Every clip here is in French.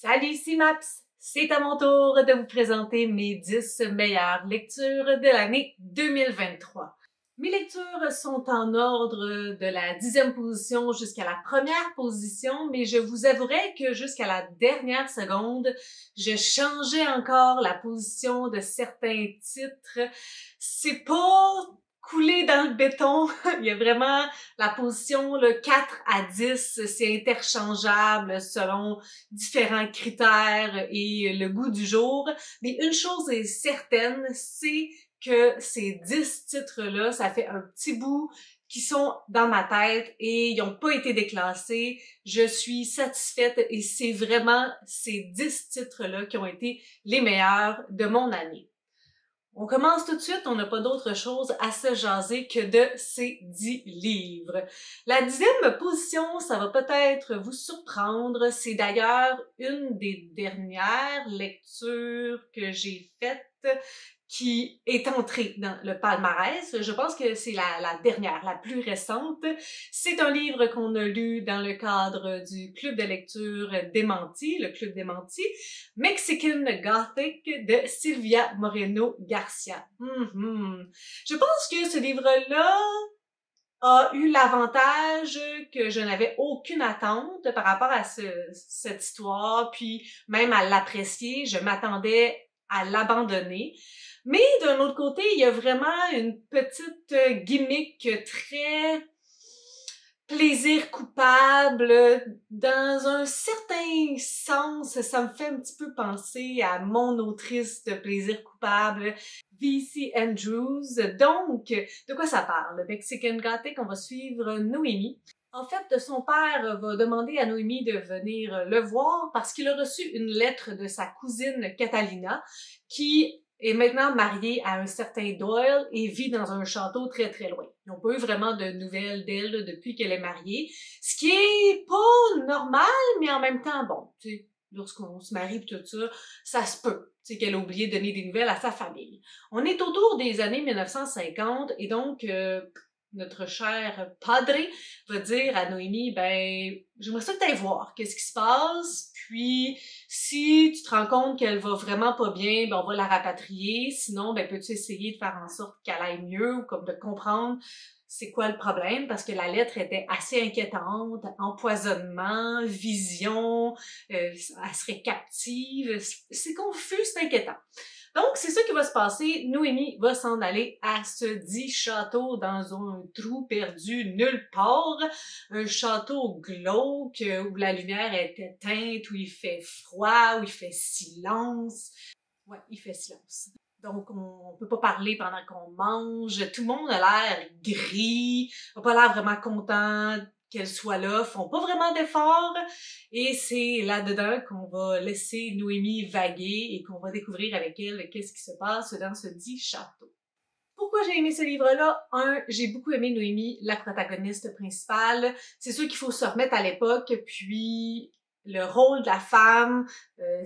Salut, ici Maps! C'est à mon tour de vous présenter mes 10 meilleures lectures de l'année 2023. Mes lectures sont en ordre de la 10e position jusqu'à la première position, mais je vous avouerai que jusqu'à la dernière seconde, je changeais encore la position de certains titres. C'est pas coulé dans le béton. Il y a vraiment la position le 4 à 10, c'est interchangeable selon différents critères et le goût du jour. Mais une chose est certaine, c'est que ces 10 titres-là, ça fait un petit bout qui sont dans ma tête et ils n'ont pas été déclassés. Je suis satisfaite et c'est vraiment ces 10 titres-là qui ont été les meilleurs de mon année. On commence tout de suite, on n'a pas d'autre chose à se jaser que de ces 10 livres. La 10e position, ça va peut-être vous surprendre, c'est d'ailleurs une des dernières lectures que j'ai faites qui est entrée dans le palmarès. Je pense que c'est la dernière, la plus récente. C'est un livre qu'on a lu dans le cadre du club de lecture Démenti, le club Démenti, Mexican Gothic de Silvia Moreno Garcia. Je pense que ce livre-là a eu l'avantage que je n'avais aucune attente par rapport à cette histoire, puis même à l'apprécier, je m'attendais à l'abandonner. Mais d'un autre côté, il y a vraiment une petite gimmick très plaisir coupable. Dans un certain sens, ça me fait un petit peu penser à mon autrice de plaisir coupable, V.C. Andrews. Donc, de quoi ça parle? Le Mexican Gothic, on va suivre Noémie. En fait, son père va demander à Noémie de venir le voir parce qu'il a reçu une lettre de sa cousine Catalina qui est maintenant mariée à un certain Doyle et vit dans un château très très loin. Ils n'ont pas eu vraiment de nouvelles d'elle depuis qu'elle est mariée, ce qui est pas normal, mais en même temps, bon, tu sais, lorsqu'on se marie et tout ça, ça se peut, tu sais, qu'elle a oublié de donner des nouvelles à sa famille. On est autour des années 1950 et donc notre cher padre va dire à Noémie, ben, j'aimerais ça que t'ailles voir qu'est-ce qui se passe, puis si tu te rends compte qu'elle va vraiment pas bien, ben on va la rapatrier, sinon, ben peux-tu essayer de faire en sorte qu'elle aille mieux ou comme de comprendre c'est quoi le problème, parce que la lettre était assez inquiétante, empoisonnement, vision, elle serait captive, c'est confus, c'est inquiétant. Donc, c'est ça qui va se passer. Noémie va s'en aller à ce dit château dans un trou perdu nulle part. Un château glauque où la lumière est éteinte, où il fait froid, où il fait silence. Ouais, il fait silence. Donc, on peut pas parler pendant qu'on mange. Tout le monde a l'air gris, n'a pas l'air vraiment content qu'elle soit là, font pas vraiment d'efforts. Et c'est là-dedans qu'on va laisser Noémie vaguer et qu'on va découvrir avec elle qu'est-ce qui se passe dans ce dit château. Pourquoi j'ai aimé ce livre-là? J'ai beaucoup aimé Noémie, la protagoniste principale. C'est sûr qu'il faut se remettre à l'époque, puis le rôle de la femme,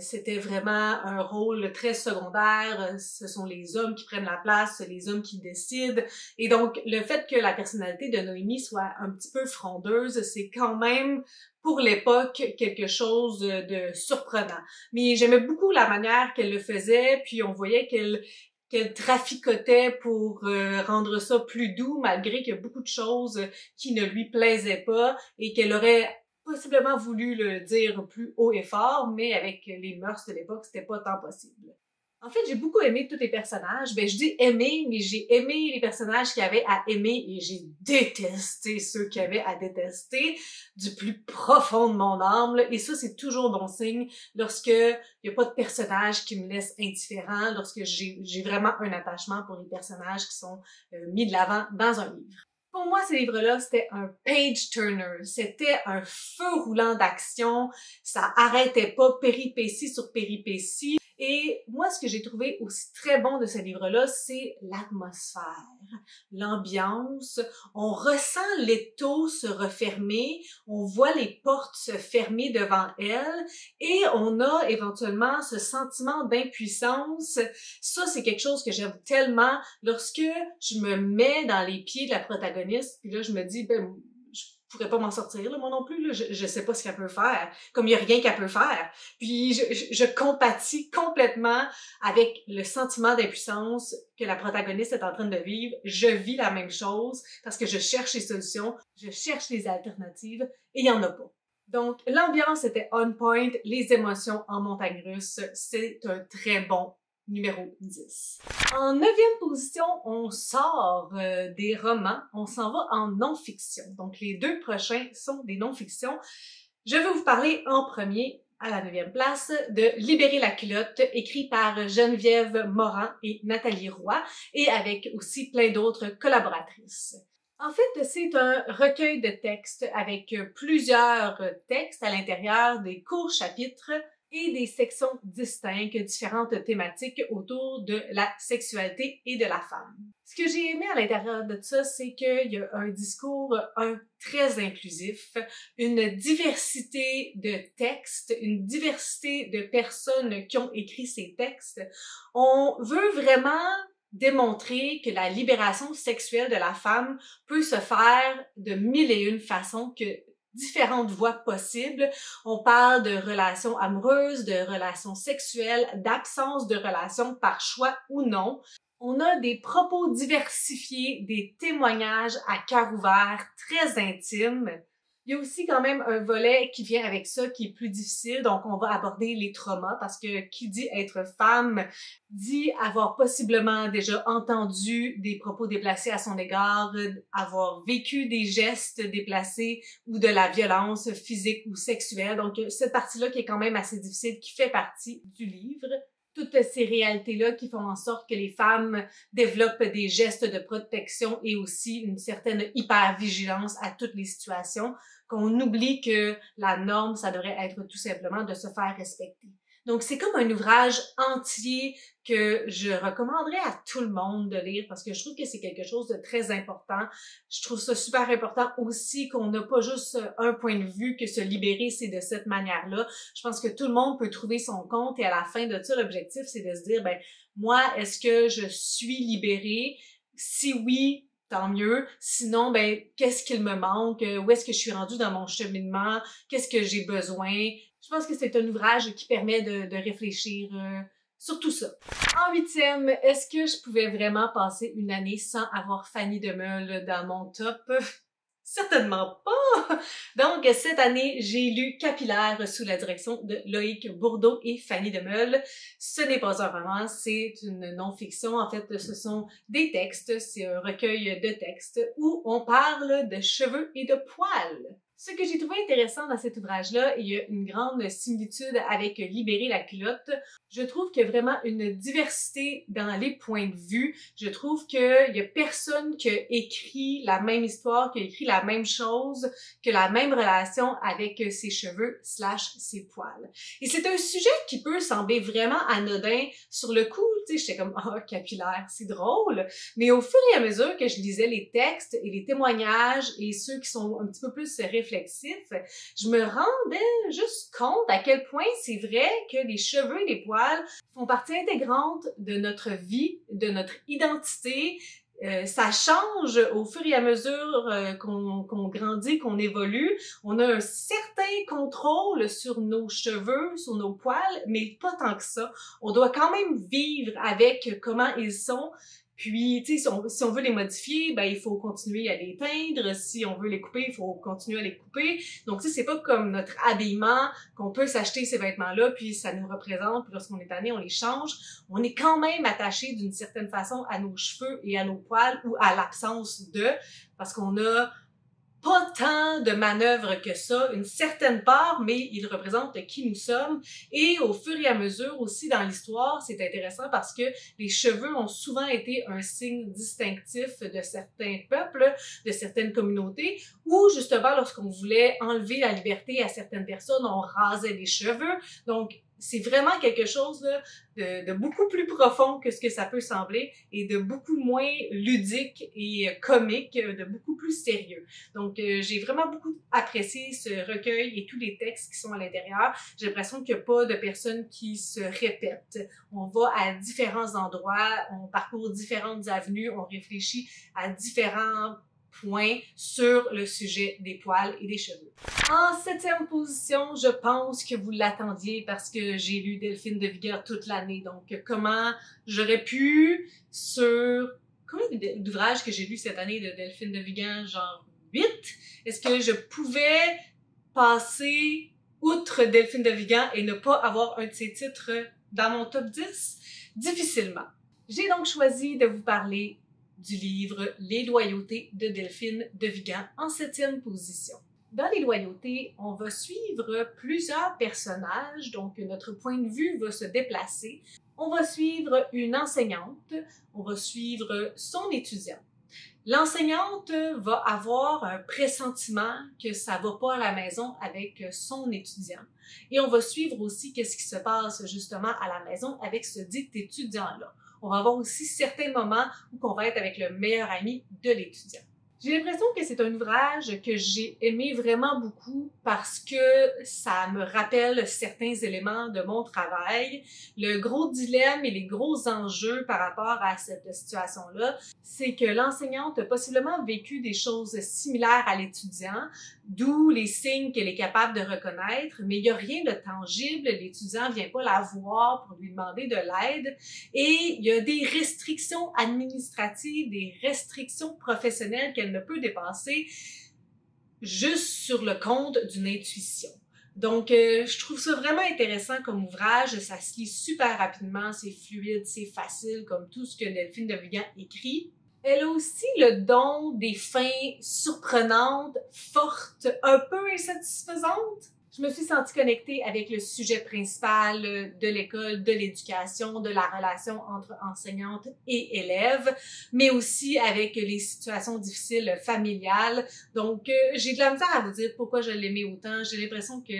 c'était vraiment un rôle très secondaire. Ce sont les hommes qui prennent la place, les hommes qui décident. Et donc, le fait que la personnalité de Noémie soit un petit peu frondeuse, c'est quand même, pour l'époque, quelque chose de surprenant. Mais j'aimais beaucoup la manière qu'elle le faisait, puis on voyait qu'elle traficotait pour rendre ça plus doux, malgré qu'il y a beaucoup de choses qui ne lui plaisaient pas et qu'elle aurait possiblement voulu le dire plus haut et fort, mais avec les mœurs de l'époque, c'était pas tant possible. En fait, j'ai beaucoup aimé tous les personnages. Ben, je dis aimer, mais j'ai aimé les personnages qu'il y avait à aimer et j'ai détesté ceux qu'il y avait à détester du plus profond de mon âme. Et ça, c'est toujours bon signe lorsque il n'y a pas de personnage qui me laisse indifférent, lorsque j'ai vraiment un attachement pour les personnages qui sont mis de l'avant dans un livre. Pour moi, ce livre-là, c'était un page-turner. C'était un feu roulant d'action. Ça arrêtait pas, péripétie sur péripétie. Et moi, ce que j'ai trouvé aussi très bon de ce livre-là, c'est l'atmosphère, l'ambiance. On ressent l'étau se refermer, on voit les portes se fermer devant elle et on a éventuellement ce sentiment d'impuissance. Ça, c'est quelque chose que j'aime tellement lorsque je me mets dans les pieds de la protagoniste, puis là, je me dis, ben, je pourrais pas m'en sortir, là, moi non plus, là. Je sais pas ce qu'elle peut faire, comme il y a rien qu'elle peut faire. Puis je compatis complètement avec le sentiment d'impuissance que la protagoniste est en train de vivre. Je vis la même chose parce que je cherche les solutions, je cherche les alternatives et il y en a pas. Donc, l'ambiance était on point, les émotions en montagne russe, c'est un très bon numéro 10. En 9e position, on sort des romans, on s'en va en non-fiction. Donc, les 2 prochains sont des non-fictions. Je vais vous parler en premier, à la 9e place, de Libérer la culotte, écrit par Geneviève Moran et Nathalie Roy, et avec aussi plein d'autres collaboratrices. En fait, c'est un recueil de textes avec plusieurs textes à l'intérieur, des courts chapitres et des sections distinctes, différentes thématiques autour de la sexualité et de la femme. Ce que j'ai aimé à l'intérieur de ça, c'est qu'il y a un discours très inclusif, une diversité de textes, une diversité de personnes qui ont écrit ces textes. On veut vraiment démontrer que la libération sexuelle de la femme peut se faire de 1001 façons, que différentes voies possibles. On parle de relations amoureuses, de relations sexuelles, d'absence de relations par choix ou non. On a des propos diversifiés, des témoignages à cœur ouvert, très intimes. Il y a aussi quand même un volet qui vient avec ça qui est plus difficile, donc on va aborder les traumas parce que qui dit être femme dit avoir possiblement déjà entendu des propos déplacés à son égard, avoir vécu des gestes déplacés ou de la violence physique ou sexuelle. Donc cette partie-là qui est quand même assez difficile, qui fait partie du livre. Toutes ces réalités-là qui font en sorte que les femmes développent des gestes de protection et aussi une certaine hypervigilance à toutes les situations, qu'on oublie que la norme, ça devrait être tout simplement de se faire respecter. Donc, c'est comme un ouvrage entier que je recommanderais à tout le monde de lire parce que je trouve que c'est quelque chose de très important. Je trouve ça super important aussi qu'on n'a pas juste un point de vue, que se libérer, c'est de cette manière-là. Je pense que tout le monde peut trouver son compte et à la fin de ça, l'objectif, c'est de se dire, ben, moi, est-ce que je suis libérée? Si oui, tant mieux. Sinon, ben, qu'est-ce qu'il me manque? Où est-ce que je suis rendue dans mon cheminement? Qu'est-ce que j'ai besoin? Je pense que c'est un ouvrage qui permet de réfléchir sur tout ça. En 8e, est-ce que je pouvais vraiment passer une année sans avoir Fanny Demeule dans mon top? Certainement pas! Donc, cette année, j'ai lu Capillaire sous la direction de Loïc Bourdeau et Fanny Demeule. Ce n'est pas un roman, c'est une non-fiction. En fait, ce sont des textes, c'est un recueil de textes où on parle de cheveux et de poils. Ce que j'ai trouvé intéressant dans cet ouvrage-là, il y a une grande similitude avec Libérer la culotte. Je trouve qu'il y a vraiment une diversité dans les points de vue. Je trouve qu'il y a personne qui a écrit la même histoire, qui a écrit la même chose, que la même relation avec ses cheveux / ses poils. Et c'est un sujet qui peut sembler vraiment anodin. Sur le coup, tu sais, j'étais comme « Ah, capillaire, c'est drôle ». Mais au fur et à mesure que je lisais les textes et les témoignages et ceux qui sont un petit peu plus réflexifs, je me rendais juste compte à quel point c'est vrai que les cheveux et les poils font partie intégrante de notre vie, de notre identité. Ça change au fur et à mesure qu'on grandit, qu'on évolue. On a un certain contrôle sur nos cheveux, sur nos poils, mais pas tant que ça. On doit quand même vivre avec comment ils sont. Puis, tu sais, si on veut les modifier, ben il faut continuer à les teindre. Si on veut les couper, il faut continuer à les couper. Donc, tu sais, c'est pas comme notre habillement qu'on peut s'acheter ces vêtements-là, puis ça nous représente, puis lorsqu'on est tanné, on les change. On est quand même attaché d'une certaine façon à nos cheveux et à nos poils ou à l'absence de, parce qu'on a pas tant de manœuvres que ça, une certaine part, mais il représente qui nous sommes. Et au fur et à mesure aussi dans l'histoire, c'est intéressant parce que les cheveux ont souvent été un signe distinctif de certains peuples, de certaines communautés, où justement lorsqu'on voulait enlever la liberté à certaines personnes, on rasait les cheveux. Donc, c'est vraiment quelque chose là, de beaucoup plus profond que ce que ça peut sembler et de beaucoup moins ludique et comique, de beaucoup plus sérieux. Donc, j'ai vraiment beaucoup apprécié ce recueil et tous les textes qui sont à l'intérieur. J'ai l'impression qu'il n'y a pas de personnes qui se répètent. On va à différents endroits, on parcourt différentes avenues, on réfléchit à différents point sur le sujet des poils et des cheveux. En 7e position, je pense que vous l'attendiez parce que j'ai lu Delphine de Vigan toute l'année. Donc, comment j'aurais pu sur... Combien d'ouvrages que j'ai lus cette année de Delphine de Vigan? Genre 8? Est-ce que je pouvais passer outre Delphine de Vigan et ne pas avoir un de ses titres dans mon top 10? Difficilement. J'ai donc choisi de vous parler du livre Les Loyautés de Delphine de Vigan en 7e position. Dans Les Loyautés, on va suivre plusieurs personnages, donc notre point de vue va se déplacer. On va suivre une enseignante, on va suivre son étudiant. L'enseignante va avoir un pressentiment que ça va pas à la maison avec son étudiant. Et on va suivre aussi qu'est-ce qui se passe justement à la maison avec ce dit étudiant-là. On va avoir aussi certains moments où on va être avec le meilleur ami de l'étudiant. J'ai l'impression que c'est un ouvrage que j'ai aimé vraiment beaucoup parce que ça me rappelle certains éléments de mon travail. Le gros dilemme et les gros enjeux par rapport à cette situation-là, c'est que l'enseignante a possiblement vécu des choses similaires à l'étudiant, d'où les signes qu'elle est capable de reconnaître, mais il n'y a rien de tangible, l'étudiant vient pas la voir pour lui demander de l'aide, et il y a des restrictions administratives, des restrictions professionnelles qu'elle ne peut dépasser juste sur le compte d'une intuition. Donc, je trouve ça vraiment intéressant comme ouvrage, ça se lit super rapidement, c'est fluide, c'est facile, comme tout ce que Delphine de Vigan écrit. Elle a aussi le don des fins surprenantes, fortes, un peu insatisfaisantes. Je me suis sentie connectée avec le sujet principal de l'école, de l'éducation, de la relation entre enseignante et élève, mais aussi avec les situations difficiles familiales. Donc, j'ai de la misère à vous dire pourquoi je l'aimais autant. J'ai l'impression que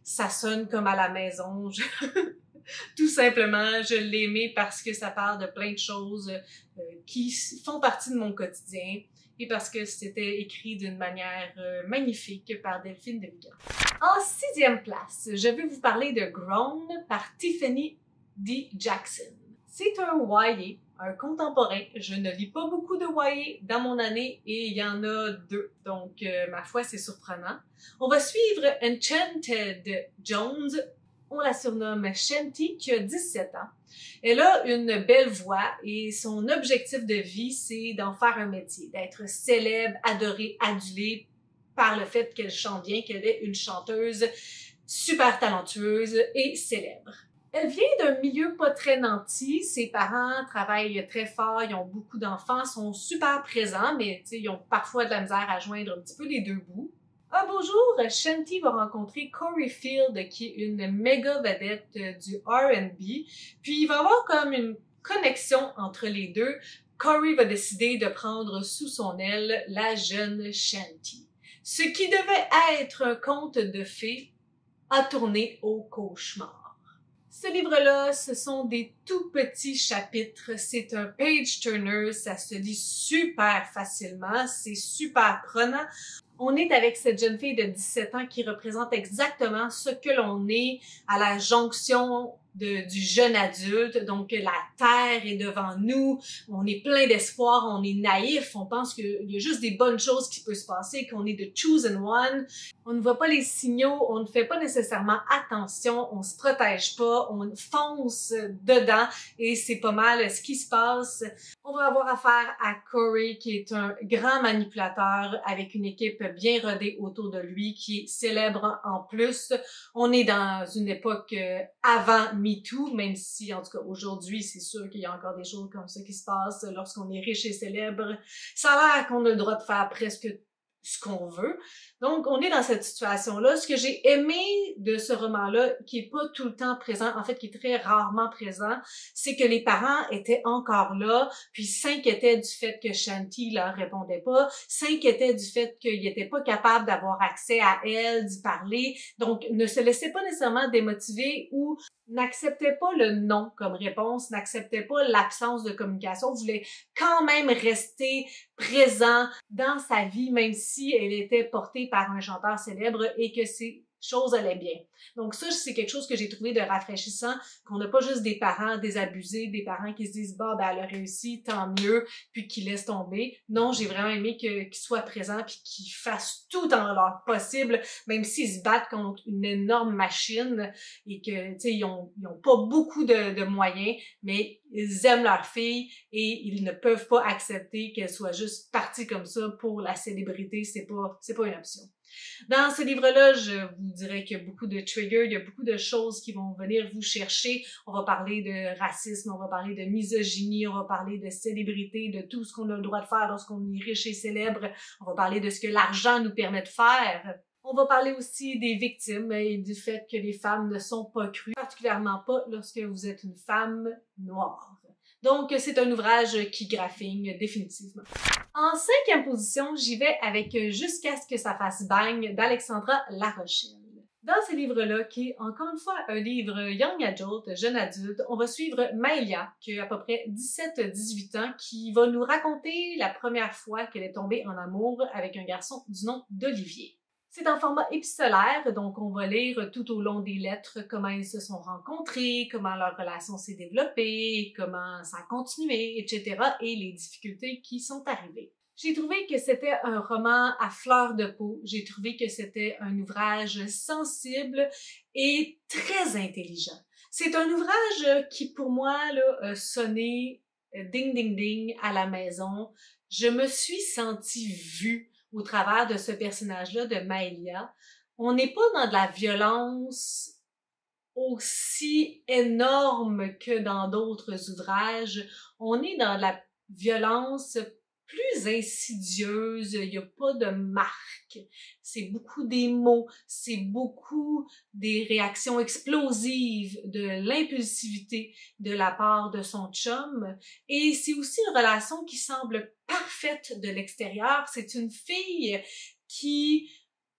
ça sonne comme à la maison. Tout simplement, je l'ai aimé parce que ça parle de plein de choses qui font partie de mon quotidien et parce que c'était écrit d'une manière magnifique par Delphine de Vigan. En 6e place, je vais vous parler de Grown par Tiffany D. Jackson. C'est un YA, un contemporain. Je ne lis pas beaucoup de YA dans mon année et il y en a 2. Donc, ma foi, c'est surprenant. On va suivre Enchanted Jones. On la surnomme Shanti, qui a 17 ans. Elle a une belle voix et son objectif de vie, c'est d'en faire un métier, d'être célèbre, adorée, adulée par le fait qu'elle chante bien, qu'elle est une chanteuse super talentueuse et célèbre. Elle vient d'un milieu pas très nanti. Ses parents travaillent très fort, ils ont beaucoup d'enfants, sont super présents, mais ils ont parfois de la misère à joindre un petit peu les deux bouts. Un beau jour, Shanti va rencontrer Corey Field, qui est une méga vedette du R&B, puis il va y avoir comme une connexion entre les deux. Corey va décider de prendre sous son aile la jeune Shanti. Ce qui devait être un conte de fées a tourné au cauchemar. Ce livre-là, ce sont des tout petits chapitres. C'est un page-turner, ça se lit super facilement, c'est super prenant. On est avec cette jeune fille de 17 ans qui représente exactement ce que l'on est à la jonction du jeune adulte. Donc, la terre est devant nous, on est plein d'espoir, on est naïf, on pense qu'il y a juste des bonnes choses qui peuvent se passer, qu'on est the chosen one. On ne voit pas les signaux, on ne fait pas nécessairement attention, on se protège pas, on fonce dedans et c'est pas mal ce qui se passe. On va avoir affaire à Corey qui est un grand manipulateur avec une équipe bien rodée autour de lui qui est célèbre en plus. On est dans une époque avant MeToo, même si en tout cas aujourd'hui c'est sûr qu'il y a encore des choses comme ça qui se passent lorsqu'on est riche et célèbre. Ça a l'air qu'on a le droit de faire presque ce qu'on veut. Donc, on est dans cette situation-là. Ce que j'ai aimé de ce roman-là, qui est pas tout le temps présent, en fait, qui est très rarement présent, c'est que les parents étaient encore là, puis s'inquiétaient du fait que Shanti leur répondait pas, s'inquiétaient du fait qu'ils n'étaient pas capables d'avoir accès à elle, d'y parler, donc ne se laissaient pas nécessairement démotiver ou n'acceptaient pas le non comme réponse, n'acceptaient pas l'absence de communication, voulaient quand même rester présent dans sa vie, même si elle était portée par un chanteur célèbre et que c'est choses allaient bien. Donc ça, c'est quelque chose que j'ai trouvé de rafraîchissant, qu'on n'a pas juste des parents désabusés, des parents qui se disent « bah, ben, elle a réussi, tant mieux », puis qui laissent tomber. Non, j'ai vraiment aimé qu'ils soient présents puis qu'ils fassent tout en leur possible, même s'ils se battent contre une énorme machine et que, tu sais, ils ont pas beaucoup de moyens, mais ils aiment leur fille et ils ne peuvent pas accepter qu'elle soit juste partie comme ça pour la célébrité. C'est pas une option. Dans ce livre-là, je vous dirais qu'il y a beaucoup de triggers, il y a beaucoup de choses qui vont venir vous chercher. On va parler de racisme, on va parler de misogynie, on va parler de célébrité, de tout ce qu'on a le droit de faire lorsqu'on est riche et célèbre. On va parler de ce que l'argent nous permet de faire. On va parler aussi des victimes et du fait que les femmes ne sont pas crues, particulièrement pas lorsque vous êtes une femme noire. Donc, c'est un ouvrage qui graffigne définitivement. En 5e position, j'y vais avec Jusqu'à ce que ça fasse bang d'Alexandra Larochelle. Dans ce livre-là, qui est encore une fois un livre young adult, jeune adulte, on va suivre Maëlia, qui a à peu près 17-18 ans, qui va nous raconter la première fois qu'elle est tombée en amour avec un garçon du nom d'Olivier. C'est en format épistolaire, donc on va lire tout au long des lettres comment ils se sont rencontrés, comment leur relation s'est développée, comment ça a continué, etc. et les difficultés qui sont arrivées. J'ai trouvé que c'était un roman à fleur de peau. J'ai trouvé que c'était un ouvrage sensible et très intelligent. C'est un ouvrage qui, pour moi, là, a sonné ding ding ding à la maison. Je me suis sentie vue au travers de ce personnage-là de Maëlia. On n'est pas dans de la violence aussi énorme que dans d'autres ouvrages. On est dans de la violence plus insidieuse, il n'y a pas de marque. C'est beaucoup des mots, c'est beaucoup des réactions explosives, de l'impulsivité de la part de son chum. Et c'est aussi une relation qui semble parfaite de l'extérieur. C'est une fille qui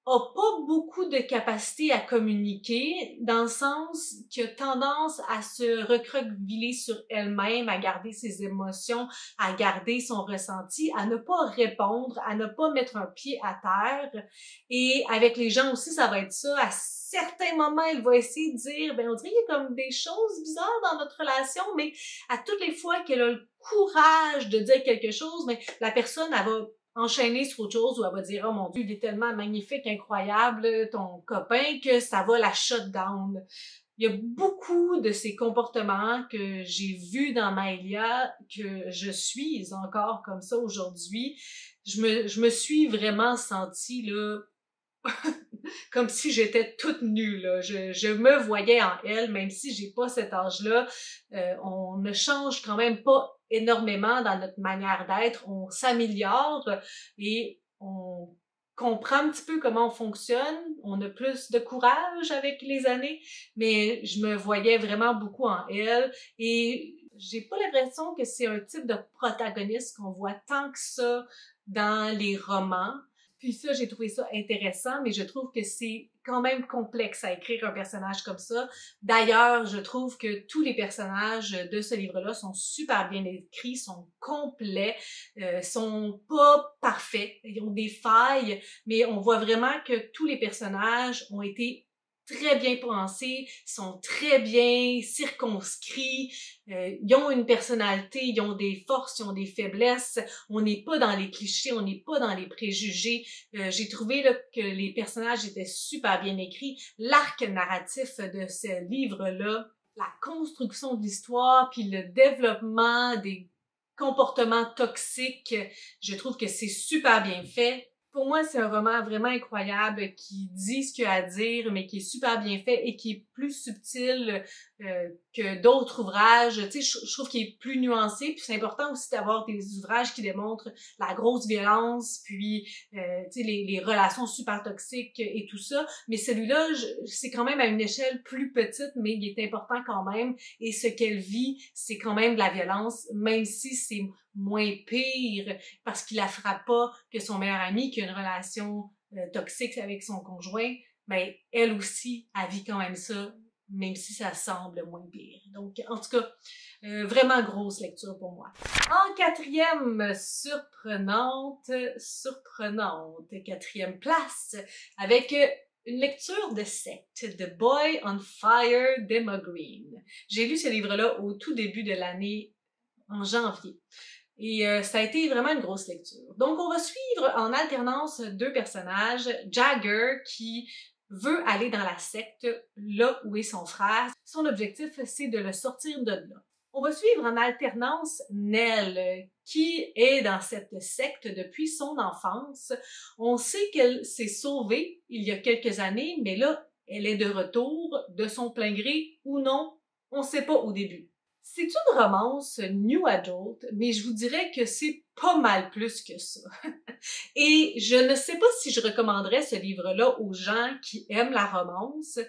a pas beaucoup de capacité à communiquer, dans le sens qui a tendance à se recroqueviller sur elle-même, à garder ses émotions, à garder son ressenti, à ne pas répondre, à ne pas mettre un pied à terre. Et avec les gens aussi, ça va être ça. À certains moments, elle va essayer de dire, ben on dirait qu'il y a comme des choses bizarres dans notre relation, mais à toutes les fois qu'elle a le courage de dire quelque chose, mais la personne, elle va enchaîner sur autre chose où elle va dire « Oh mon Dieu, il est tellement magnifique, incroyable, ton copain, que ça va la shut down. » Il y a beaucoup de ces comportements que j'ai vus dans Maëlia, que je suis encore comme ça aujourd'hui. Je me suis vraiment sentie là comme si j'étais toute nue, là. Je me voyais en elle, même si j'ai pas cet âge-là. On ne change quand même pas énormément dans notre manière d'être. On s'améliore et on comprend un petit peu comment on fonctionne. On a plus de courage avec les années, mais je me voyais vraiment beaucoup en elle et j'ai pas l'impression que c'est un type de protagoniste qu'on voit tant que ça dans les romans. Puis ça, j'ai trouvé ça intéressant, mais je trouve que c'est quand même complexe à écrire un personnage comme ça. D'ailleurs, je trouve que tous les personnages de ce livre-là sont super bien écrits, sont complets, sont pas parfaits, ils ont des failles, mais on voit vraiment que tous les personnages ont été très bien pensés, sont très bien circonscrits, ils ont une personnalité, ils ont des forces, ils ont des faiblesses, on n'est pas dans les clichés, on n'est pas dans les préjugés. J'ai trouvé là, que les personnages étaient super bien écrits. L'arc narratif de ce livre-là, la construction de l'histoire, puis le développement des comportements toxiques, je trouve que c'est super bien fait. Pour moi, c'est un roman vraiment incroyable qui dit ce qu'il a à dire, mais qui est super bien fait et qui est plus subtil que d'autres ouvrages. Tu sais, je trouve qu'il est plus nuancé, puis c'est important aussi d'avoir des ouvrages qui démontrent la grosse violence, puis tu sais, les relations super toxiques et tout ça. Mais celui-là, c'est quand même à une échelle plus petite, mais il est important quand même. Et ce qu'elle vit, c'est quand même de la violence, même si c'est moins pire, parce qu'il la frappe pas que son meilleur ami qui a une relation toxique avec son conjoint, mais elle aussi, elle vit quand même ça, même si ça semble moins pire. Donc, en tout cas, vraiment grosse lecture pour moi. En 4e, surprenante 4e place, avec Une lecture de secte, The Boy on Fire d'Emma Green. J'ai lu ce livre-là au tout début de l'année, en janvier. Et ça a été vraiment une grosse lecture. Donc, on va suivre en alternance deux personnages. Jagger, qui veut aller dans la secte, là où est son frère. Son objectif, c'est de le sortir de là. On va suivre en alternance Nell, qui est dans cette secte depuis son enfance. On sait qu'elle s'est sauvée il y a quelques années, mais là, elle est de retour, de son plein gré ou non, on ne sait pas au début. C'est une romance new adult, mais je vous dirais que c'est pas mal plus que ça. Et je ne sais pas si je recommanderais ce livre-là aux gens qui aiment la romance,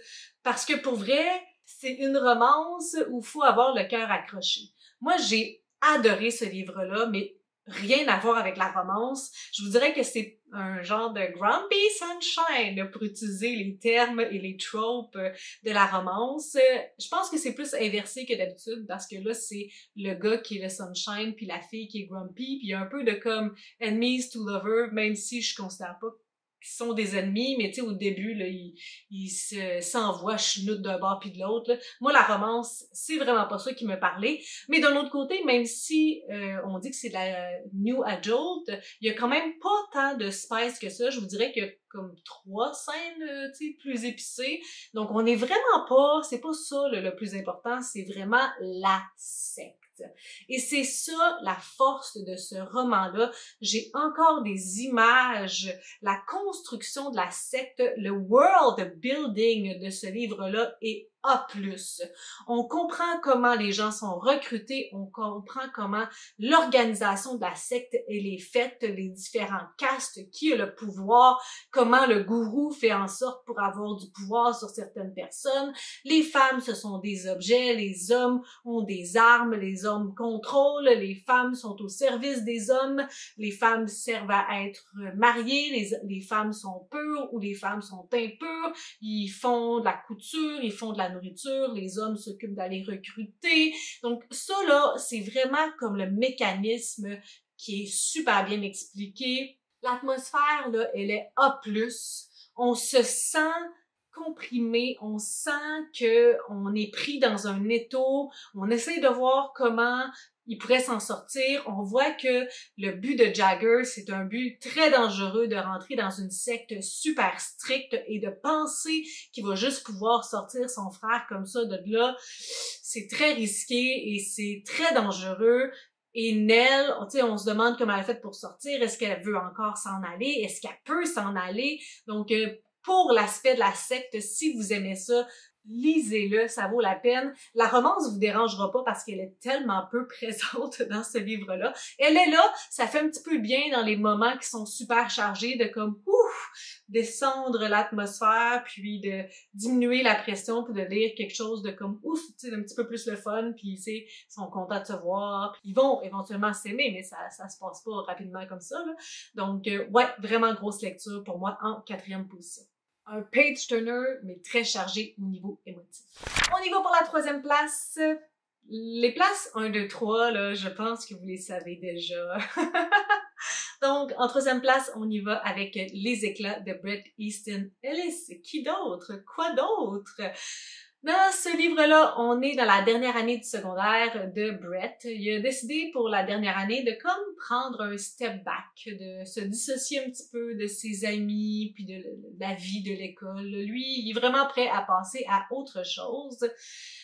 parce que pour vrai, c'est une romance où il faut avoir le cœur accroché. Moi, j'ai adoré ce livre-là, mais rien à voir avec la romance. Je vous dirais que c'est un genre de Grumpy Sunshine pour utiliser les termes et les tropes de la romance. Je pense que c'est plus inversé que d'habitude parce que là, c'est le gars qui est le Sunshine puis la fille qui est Grumpy, puis il y a un peu de comme enemies to lovers, même si je considère pas qui sont des ennemis, mais tu sais, au début, là, ils s'envoient chenoute d'un bord puis de l'autre. Moi, la romance, c'est vraiment pas ça qui me parlait. Mais d'un autre côté, même si on dit que c'est de la new adult, il y a quand même pas tant de spice que ça. Je vous dirais qu'il y a comme 3 scènes, tu sais, plus épicées. Donc, on est vraiment pas, c'est pas ça le plus important, c'est vraiment la secte. Et c'est ça la force de ce roman-là. J'ai encore des images, la construction de la secte, le world building de ce livre-là est A+. On comprend comment les gens sont recrutés, on comprend comment l'organisation de la secte elle est faite, les différents castes, qui a le pouvoir, comment le gourou fait en sorte pour avoir du pouvoir sur certaines personnes. Les femmes, ce sont des objets, les hommes ont des armes, les hommes contrôlent, les femmes sont au service des hommes, les femmes servent à être mariées, les femmes sont pures ou les femmes sont impures, ils font de la couture, ils font de la nourriture, les hommes s'occupent d'aller recruter. Donc ça là, c'est vraiment comme le mécanisme qui est super bien expliqué. L'atmosphère là, elle est A+. On se sent comprimé, on sent que on est pris dans un étau, on essaie de voir comment il pourrait s'en sortir. On voit que le but de Jagger, c'est un but très dangereux de rentrer dans une secte super stricte et de penser qu'il va juste pouvoir sortir son frère comme ça de là. C'est très risqué et c'est très dangereux. Et Nell, tu sais, on se demande comment elle a fait pour sortir. Est-ce qu'elle veut encore s'en aller? Est-ce qu'elle peut s'en aller? Donc, pour l'aspect de la secte, si vous aimez ça, lisez-le, ça vaut la peine. La romance vous dérangera pas parce qu'elle est tellement peu présente dans ce livre-là. Elle est là, ça fait un petit peu bien dans les moments qui sont super chargés de comme descendre l'atmosphère, puis de diminuer la pression, puis de lire quelque chose de comme tu sais, un petit peu plus le fun, puis tu sais, ils sont contents de se voir, puis ils vont éventuellement s'aimer, mais ça se passe pas rapidement comme ça, là. Donc, ouais, vraiment grosse lecture pour moi en 4e position. Un page-turner, mais très chargé au niveau émotif. On y va pour la 3e place. Les places 1, 2, 3, là, je pense que vous les savez déjà. Donc, en 3e place, on y va avec Les éclats de Bret Easton Ellis. Qui d'autre? Quoi d'autre? Dans ce livre-là, on est dans la dernière année du secondaire de Bret. Il a décidé pour la dernière année de comme prendre un step back, de se dissocier un petit peu de ses amis, puis de la vie de l'école. Lui, il est vraiment prêt à passer à autre chose.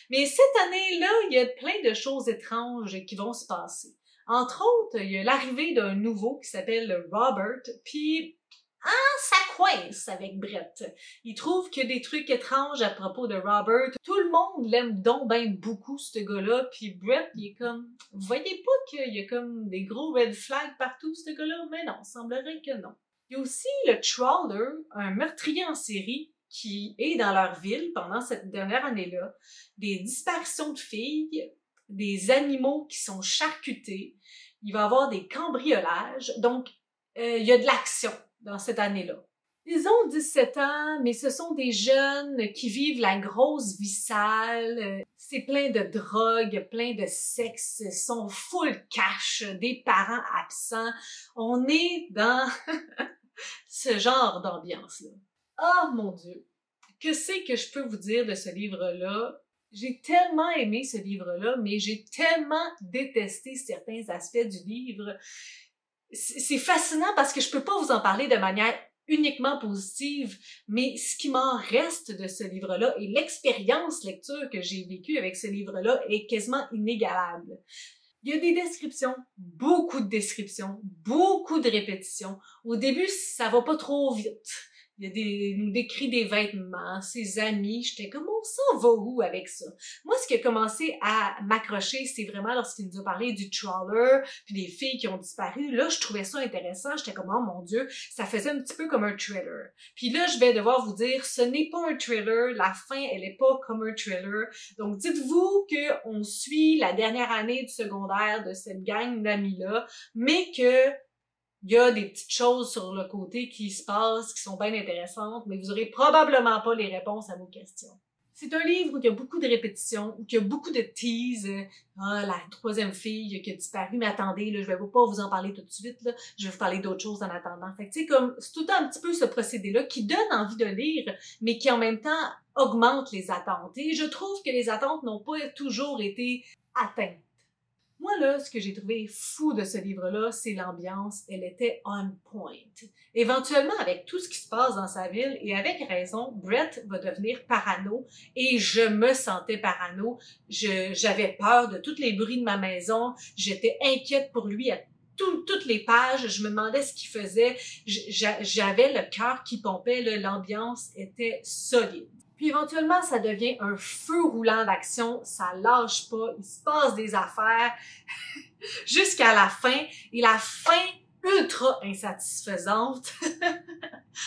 Mais cette année-là, il y a plein de choses étranges qui vont se passer. Entre autres, il y a l'arrivée d'un nouveau qui s'appelle Robert, puis ça coince avec Bret. Il trouve qu'il y a des trucs étranges à propos de Robert. Tout le monde l'aime donc ben beaucoup, ce gars-là, puis Bret, il est comme... Vous voyez pas qu'il y a comme des gros red flags partout, ce gars-là? Mais non, semblerait que non. Il y a aussi le Trawler, un meurtrier en série, qui est dans leur ville pendant cette dernière année-là. Des disparitions de filles, des animaux qui sont charcutés, il va y avoir des cambriolages, donc il y a de l'action dans cette année-là. Ils ont 17 ans, mais ce sont des jeunes qui vivent la grosse vie sale, c'est plein de drogue, plein de sexe, sont full cash, des parents absents. On est dans ce genre d'ambiance-là. Ah mon Dieu! Que c'est que je peux vous dire de ce livre-là? J'ai tellement aimé ce livre-là, mais j'ai tellement détesté certains aspects du livre. C'est fascinant parce que je peux pas vous en parler de manière uniquement positive, mais ce qui m'en reste de ce livre-là et l'expérience lecture que j'ai vécue avec ce livre-là est quasiment inégalable. Il y a des descriptions, beaucoup de descriptions, beaucoup de répétitions. Au début, ça va pas trop vite. Il nous décrit des vêtements, ses amis. J'étais comme, on s'en va où avec ça? Moi, ce qui a commencé à m'accrocher, c'est vraiment lorsqu'il nous a parlé du trawler, puis des filles qui ont disparu. Là, je trouvais ça intéressant. J'étais comme, oh mon Dieu, ça faisait un petit peu comme un thriller. Puis là, je vais devoir vous dire, ce n'est pas un thriller. La fin, elle est pas comme un thriller. Donc, dites-vous qu'on suit la dernière année du secondaire de cette gang d'amis-là, mais que il y a des petites choses sur le côté qui se passent, qui sont bien intéressantes, mais vous aurez probablement pas les réponses à vos questions. C'est un livre où il y a beaucoup de répétitions, où il y a beaucoup de tease. Ah, la troisième fille qui a disparu, mais attendez, là, je vais pas vous en parler tout de suite, là. Je vais vous parler d'autres choses en attendant. Fait que, tu sais, comme, c'est tout le temps un petit peu ce procédé-là qui donne envie de lire, mais qui en même temps augmente les attentes. Et je trouve que les attentes n'ont pas toujours été atteintes. Moi, là, ce que j'ai trouvé fou de ce livre-là, c'est l'ambiance. Elle était on point. Éventuellement, avec tout ce qui se passe dans sa ville, et avec raison, Brett va devenir parano, et je me sentais parano. J'avais peur de tous les bruits de ma maison. J'étais inquiète pour lui à toutes les pages. Je me demandais ce qu'il faisait. J'avais le cœur qui pompait. L'ambiance était solide. Puis éventuellement, ça devient un feu roulant d'action, ça lâche pas, il se passe des affaires jusqu'à la fin, et la fin ultra insatisfaisante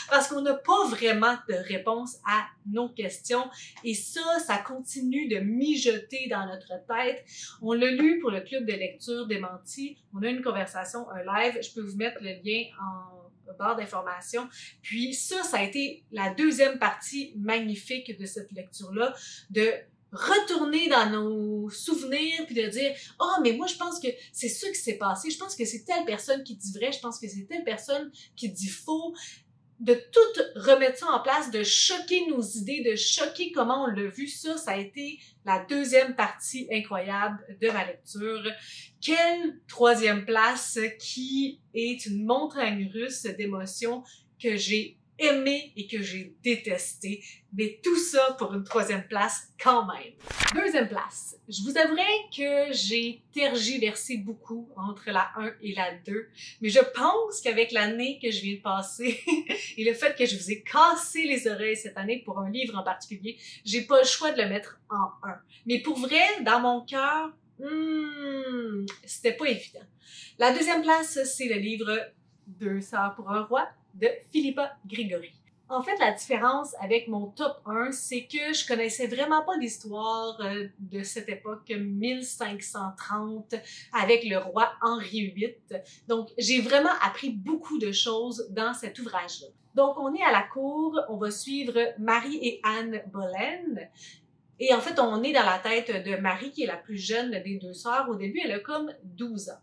parce qu'on n'a pas vraiment de réponse à nos questions, et ça continue de mijoter dans notre tête. On l'a lu pour le club de lecture Démenti, on a une conversation, un live, je peux vous mettre le lien en barre d'informations. Puis ça a été la deuxième partie magnifique de cette lecture-là, de retourner dans nos souvenirs puis de dire « Ah, mais moi, je pense que c'est ça qui s'est passé. Je pense que c'est telle personne qui dit vrai. Je pense que c'est telle personne qui dit faux. » De tout remettre ça en place, de choquer nos idées, de choquer comment on l'a vu, ça a été la deuxième partie incroyable de ma lecture. Quelle troisième place qui est une montagne russe d'émotions que j'ai aimé et que j'ai détesté, mais tout ça pour une troisième place quand même. Deuxième place. Je vous avouerai que j'ai tergiversé beaucoup entre la 1 et la 2, mais je pense qu'avec l'année que je viens de passer et le fait que je vous ai cassé les oreilles cette année pour un livre en particulier, j'ai pas le choix de le mettre en 1. Mais pour vrai, dans mon cœur, c'était pas évident. La deuxième place, c'est le livre Deux sœurs pour un roi de Philippa Grigori. En fait, la différence avec mon top 1, c'est que je connaissais vraiment pas l'histoire de cette époque 1530 avec le roi Henri VIII. Donc, j'ai vraiment appris beaucoup de choses dans cet ouvrage-là. Donc, on est à la cour, on va suivre Marie et Anne Boleyn. Et en fait, on est dans la tête de Marie, qui est la plus jeune des deux sœurs. Au début, elle a comme 12 ans.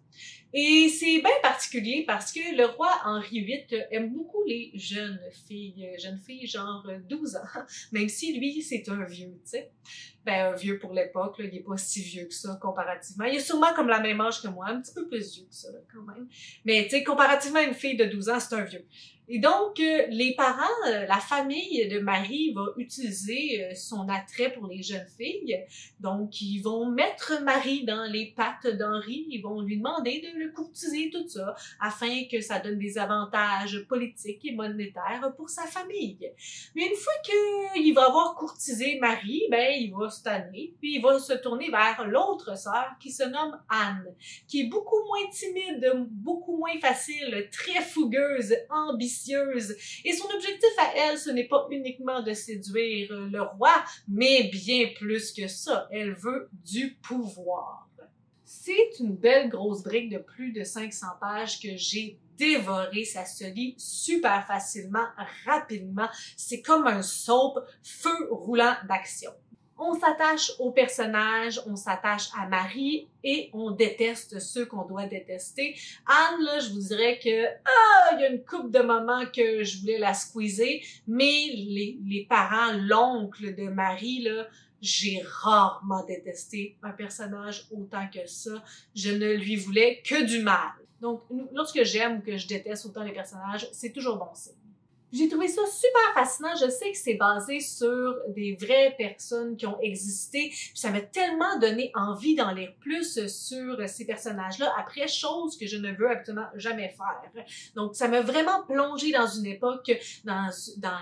Et c'est bien particulier parce que le roi Henri VIII aime beaucoup les jeunes filles genre 12 ans, même si lui, c'est un vieux, tu sais. Ben, un vieux pour l'époque, il est pas si vieux que ça comparativement. Il est sûrement comme la même âge que moi, un petit peu plus vieux que ça, là, quand même. Mais, tu sais, comparativement à une fille de 12 ans, c'est un vieux. Et donc, les parents, la famille de Marie va utiliser son attrait pour les jeunes filles. Donc, ils vont mettre Marie dans les pattes d'Henri. Ils vont lui demander de le courtiser, tout ça, afin que ça donne des avantages politiques et monétaires pour sa famille. Mais une fois qu'il va avoir courtisé Marie, ben, il va se tanner, puis il va se tourner vers l'autre sœur qui se nomme Anne, qui est beaucoup moins timide, beaucoup moins facile, très fougueuse, ambitieuse. Et son objectif à elle, ce n'est pas uniquement de séduire le roi, mais bien plus que ça. Elle veut du pouvoir. C'est une belle grosse brique de plus de 500 pages que j'ai dévoré. Ça se lit super facilement, rapidement. C'est comme un soap, feu roulant d'action. On s'attache aux personnages, on s'attache à Marie et on déteste ceux qu'on doit détester. Anne, là, je vous dirais que il y a une couple de moments que je voulais la squeezer, mais les parents, l'oncle de Marie, là, j'ai rarement détesté un personnage autant que ça. Je ne lui voulais que du mal. Donc, lorsque j'aime ou que je déteste autant les personnages, c'est toujours bon signe. J'ai trouvé ça super fascinant. Je sais que c'est basé sur des vraies personnes qui ont existé. Puis ça m'a tellement donné envie d'en lire plus sur ces personnages-là. Après, chose que je ne veux absolument jamais faire. Donc, ça m'a vraiment plongé dans une époque, dans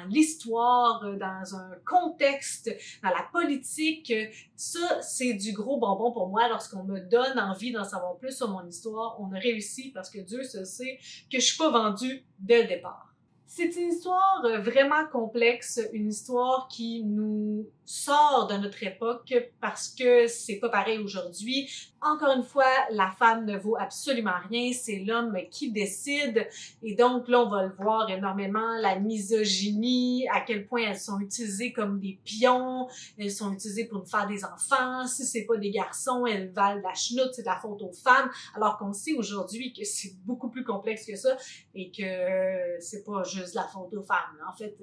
l'histoire, dans un contexte, dans la politique. Ça, c'est du gros bonbon pour moi. Lorsqu'on me donne envie d'en savoir plus sur mon histoire, on a réussi parce que Dieu se sait que je suis pas vendue dès le départ. C'est une histoire vraiment complexe, une histoire qui nous sort de notre époque parce que c'est pas pareil aujourd'hui. Encore une fois, la femme ne vaut absolument rien, c'est l'homme qui décide et donc là on va le voir énormément, la misogynie, à quel point elles sont utilisées comme des pions, elles sont utilisées pour nous faire des enfants, si c'est pas des garçons, elles valent la chenoute, c'est de la faute aux femmes, alors qu'on sait aujourd'hui que c'est beaucoup plus complexe que ça et que c'est pas juste la faute aux femmes. En fait,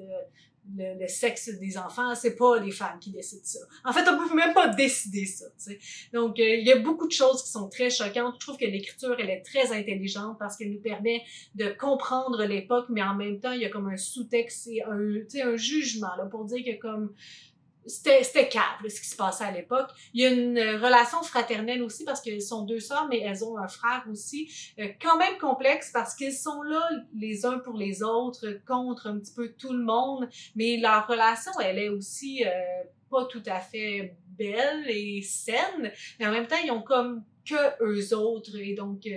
le sexe des enfants, c'est pas les femmes qui décident ça. En fait, on peut même pas décider ça, tu sais. Donc, il y a beaucoup de choses qui sont très choquantes. Je trouve que l'écriture, elle est très intelligente parce qu'elle nous permet de comprendre l'époque, mais en même temps, il y a comme un sous-texte et un jugement, là, pour dire que comme c'était cave, là, ce qui se passait à l'époque. Il y a une relation fraternelle aussi parce qu'elles sont deux sœurs, mais elles ont un frère aussi, quand même complexe parce qu'ils sont là les uns pour les autres, contre un petit peu tout le monde, mais leur relation, elle est aussi pas tout à fait belle et saine, mais en même temps, ils ont comme que eux autres et donc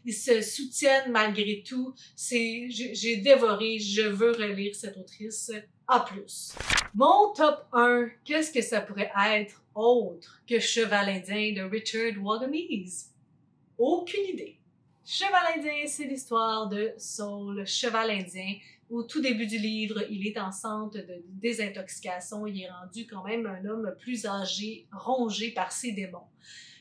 ils se soutiennent malgré tout. J'ai dévoré, je veux relire cette autrice à plus. Mon top 1, qu'est-ce que ça pourrait être autre que Cheval Indien de Richard Wagamese? Aucune idée. Cheval Indien, c'est l'histoire de Saul, cheval indien. Au tout début du livre, il est en centre de désintoxication. Il est rendu quand même un homme plus âgé, rongé par ses démons.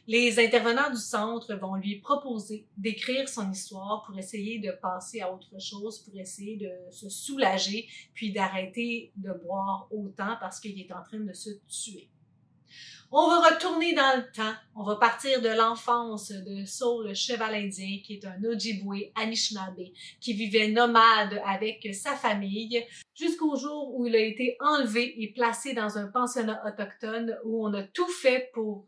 Les intervenants du centre vont lui proposer d'écrire son histoire pour essayer de passer à autre chose, pour essayer de se soulager, puis d'arrêter de boire autant parce qu'il est en train de se tuer. On va retourner dans le temps. On va partir de l'enfance de Saul, le cheval indien, qui est un Ojibwe Anishinaabe, qui vivait nomade avec sa famille, jusqu'au jour où il a été enlevé et placé dans un pensionnat autochtone où on a tout fait pour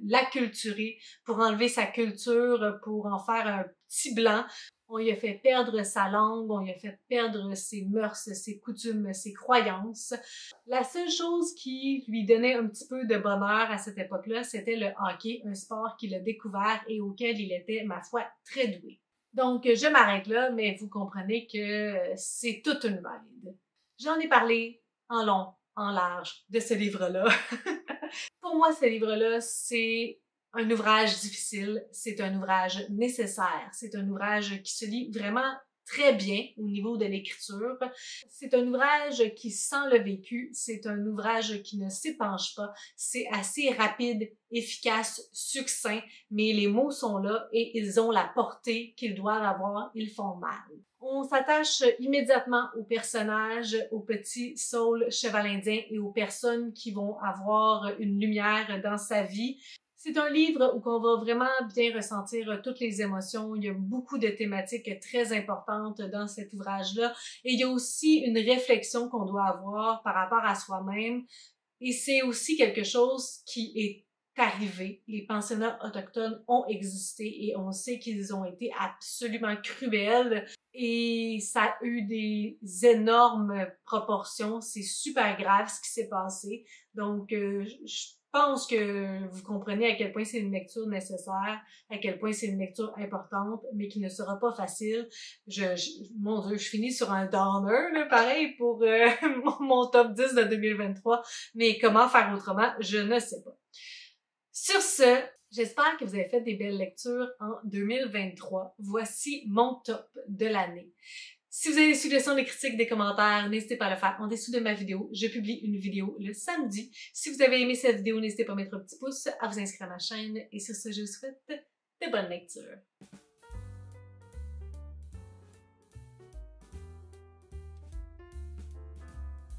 l'acculturer, pour enlever sa culture, pour en faire un petit blanc. On lui a fait perdre sa langue, on lui a fait perdre ses mœurs, ses coutumes, ses croyances. La seule chose qui lui donnait un petit peu de bonheur à cette époque-là, c'était le hockey, un sport qu'il a découvert et auquel il était, ma foi, très doué. Donc, je m'arrête là, mais vous comprenez que c'est toute une valide. J'en ai parlé en long, en large de ce livre-là. Pour moi, ce livre-là, c'est un ouvrage difficile, c'est un ouvrage nécessaire, c'est un ouvrage qui se lit vraiment très bien au niveau de l'écriture. C'est un ouvrage qui sent le vécu, c'est un ouvrage qui ne s'épanche pas, c'est assez rapide, efficace, succinct, mais les mots sont là et ils ont la portée qu'ils doivent avoir, ils font mal. On s'attache immédiatement aux personnages, au petit Saul cheval indien et aux personnes qui vont avoir une lumière dans sa vie. C'est un livre où on va vraiment bien ressentir toutes les émotions. Il y a beaucoup de thématiques très importantes dans cet ouvrage-là. Et il y a aussi une réflexion qu'on doit avoir par rapport à soi-même. Et c'est aussi quelque chose qui est arrivé. Les pensionnats autochtones ont existé et on sait qu'ils ont été absolument cruels. Et ça a eu des énormes proportions. C'est super grave ce qui s'est passé. Donc, je pense que vous comprenez à quel point c'est une lecture nécessaire, à quel point c'est une lecture importante, mais qui ne sera pas facile. Mon Dieu, je finis sur un downer, là, pareil pour mon top 10 de 2023. Mais comment faire autrement, je ne sais pas. Sur ce, j'espère que vous avez fait des belles lectures en 2023. Voici mon top de l'année. Si vous avez des suggestions, des critiques, des commentaires, n'hésitez pas à le faire en dessous de ma vidéo. Je publie une vidéo le samedi. Si vous avez aimé cette vidéo, n'hésitez pas à mettre un petit pouce, à vous inscrire à ma chaîne. Et sur ce, je vous souhaite de bonnes lectures.